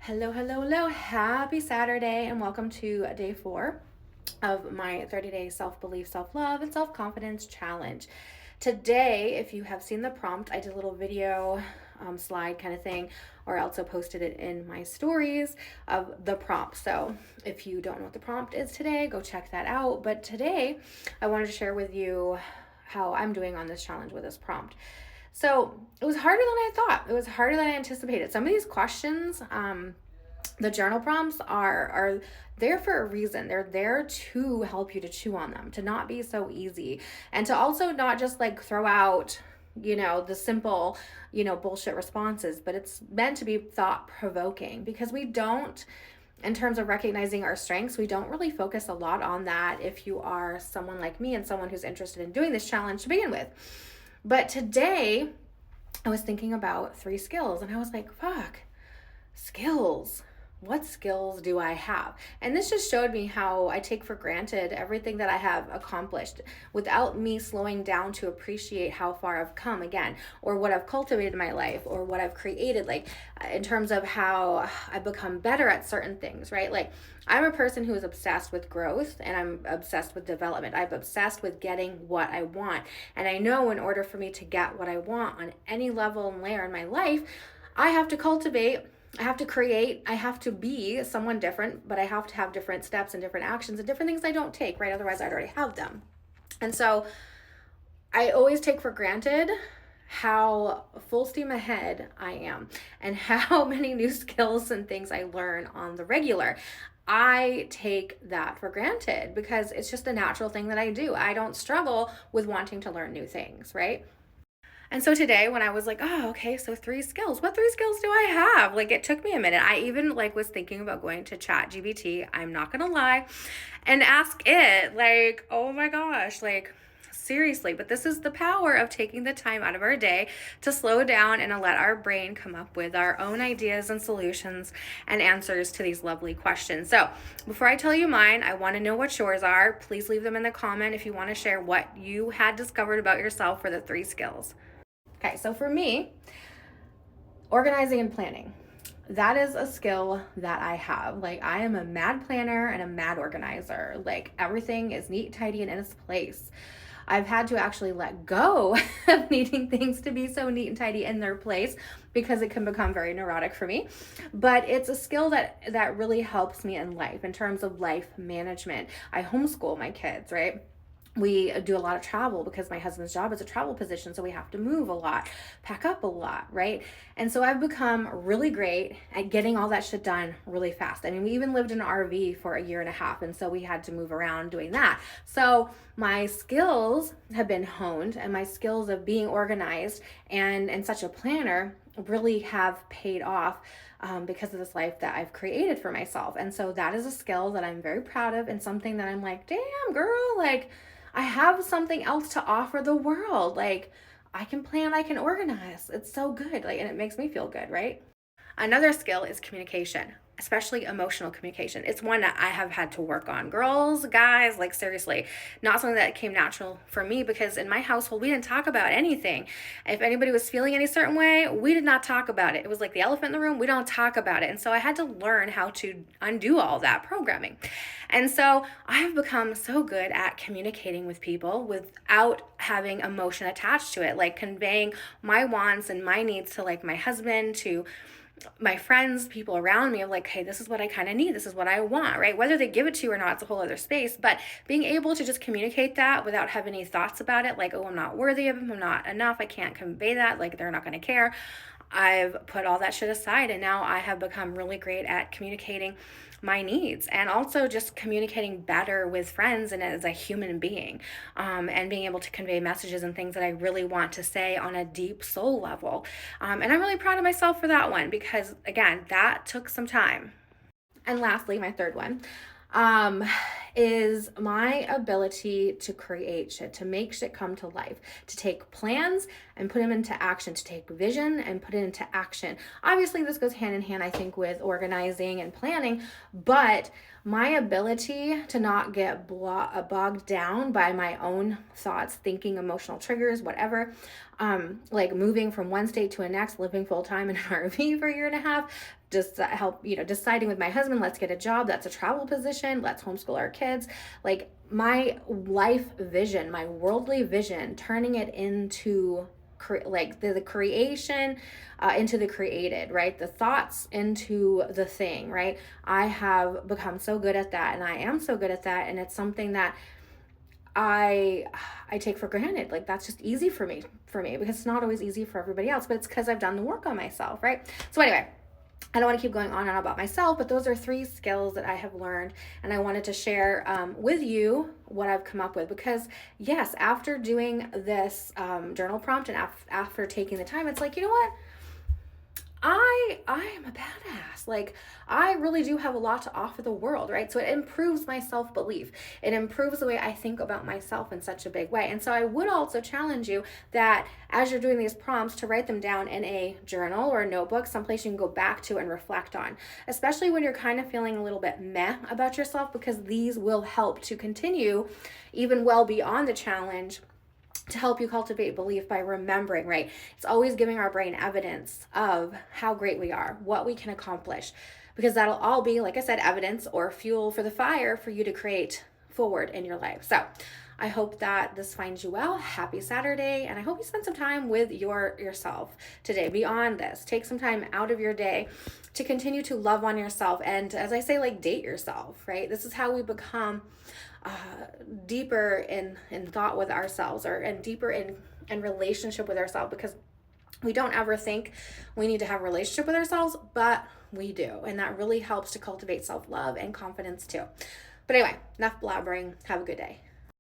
Hello, hello, hello. Happy Saturday, and welcome to day 4 of my 30-day self-belief, self-love, and self-confidence challenge. Today, if you have seen the prompt, I did a little video slide kind of thing, or I also posted it in my stories of the prompt. So if you don't know what the prompt is today, go check that out. But today, I wanted to share with you how I'm doing on this challenge with this prompt. So it was harder than I thought. It was harder than I anticipated. Some of these questions, the journal prompts are there for a reason. They're there to help you to chew on them, to not be so easy, and to also not just like throw out, the simple, bullshit responses, but it's meant to be thought provoking because we don't, in terms of recognizing our strengths, we don't really focus a lot on that if you are someone like me and someone who's interested in doing this challenge to begin with. But today, I was thinking about 3 skills and I was like, fuck, skills. What skills do I have? And this just showed me how I take for granted everything that I have accomplished without me slowing down to appreciate how far I've come again, or what I've cultivated in my life, or what I've created, like in terms of how I've become better at certain things, right? Like I'm a person who is obsessed with growth and I'm obsessed with development. I'm obsessed with getting what I want. And I know in order for me to get what I want on any level and layer in my life, I have to cultivate, I have to create, I have to be someone different, but I have to have different steps and different actions and different things I don't take, right? Otherwise, I'd already have them. And so I always take for granted how full steam ahead I am and how many new skills and things I learn on the regular. I take that for granted because it's just a natural thing that I do. I don't struggle with wanting to learn new things, right? And so today when I was like, oh, okay, so 3 skills. What 3 skills do I have? Like it took me a minute. I even like was thinking about going to ChatGPT, I'm not gonna lie, and ask it like, oh my gosh, like seriously. But this is the power of taking the time out of our day to slow down and to let our brain come up with our own ideas and solutions and answers to these lovely questions. So before I tell you mine, I want to know what yours are. Please leave them in the comment if you want to share what you had discovered about yourself for the 3 skills. Okay, so for me, organizing and planning. That is a skill that I have. Like I am a mad planner and a mad organizer. Like everything is neat, tidy, and in its place. I've had to actually let go of needing things to be so neat and tidy in their place because it can become very neurotic for me. But it's a skill that really helps me in life in terms of life management. I homeschool my kids, right? We do a lot of travel because my husband's job is a travel position, so we have to move a lot, pack up a lot, right? And so I've become really great at getting all that shit done really fast. I mean, we even lived in an RV for a year and a half, and so we had to move around doing that. So my skills have been honed, and my skills of being organized and such a planner really have paid off because of this life that I've created for myself. And so that is a skill that I'm very proud of and something that I'm like, damn, girl, like I have something else to offer the world. Like I can plan, I can organize. It's so good. Like, and it makes me feel good, right? Another skill is communication, especially emotional communication. It's one that I have had to work on. Girls, guys, like seriously, not something that came natural for me because in my household, we didn't talk about anything. If anybody was feeling any certain way, we did not talk about it. It was like the elephant in the room. We don't talk about it. And so I had to learn how to undo all that programming. And so I have become so good at communicating with people without having emotion attached to it, like conveying my wants and my needs to like my husband, to my friends, people around me of like, hey, this is what I kind of need. This is what I want, right? Whether they give it to you or not, it's a whole other space. But being able to just communicate that without having any thoughts about it, like, oh, I'm not worthy of them, I'm not enough, I can't convey that, like they're not going to care. I've put all that shit aside and now I have become really great at communicating my needs and also just communicating better with friends and as a human being, and being able to convey messages and things that I really want to say on a deep soul level. And I'm really proud of myself for that one because, again, that took some time. And lastly, my third one um, is my ability to create shit, to make shit come to life, to take plans and put them into action, to take vision and put it into action. Obviously, this goes hand in hand, I think, with organizing and planning, but my ability to not get bogged down by my own thoughts, thinking, emotional triggers, whatever, like moving from one state to a next, living full time in an RV for a year and a half, just help, deciding with my husband, let's get a job that's a travel position, let's homeschool our kids. Like my life vision, my worldly vision, turning it into like the creation into the created, right? The thoughts into the thing, right? I have become so good at that, and I am so good at that, and it's something that I take for granted. Like that's just easy for me because it's not always easy for everybody else, but it's because I've done the work on myself, right? So anyway, I don't want to keep going on and on about myself, but those are 3 skills that I have learned, and I wanted to share with you what I've come up with. Because yes, after doing this journal prompt and after taking the time, it's like, you know what? I am a badass. Like I really do have a lot to offer the world, right? So it improves my self-belief. It improves the way I think about myself in such a big way. And so I would also challenge you that as you're doing these prompts, to write them down in a journal or a notebook, someplace you can go back to and reflect on, especially when you're kind of feeling a little bit meh about yourself, because these will help to continue even well beyond the challenge, to help you cultivate belief by remembering, right? It's always giving our brain evidence of how great we are, what we can accomplish, because that'll all be, like I said, evidence or fuel for the fire for you to create forward in your life. So I hope that this finds you well. Happy Saturday. And I hope you spend some time with yourself today. Beyond this, take some time out of your day to continue to love on yourself. And as I say, like, date yourself, right? This is how we become deeper in thought with ourselves, and deeper in relationship with ourselves, because we don't ever think we need to have a relationship with ourselves, but we do. And that really helps to cultivate self-love and confidence too. But anyway, enough blabbering. Have a good day.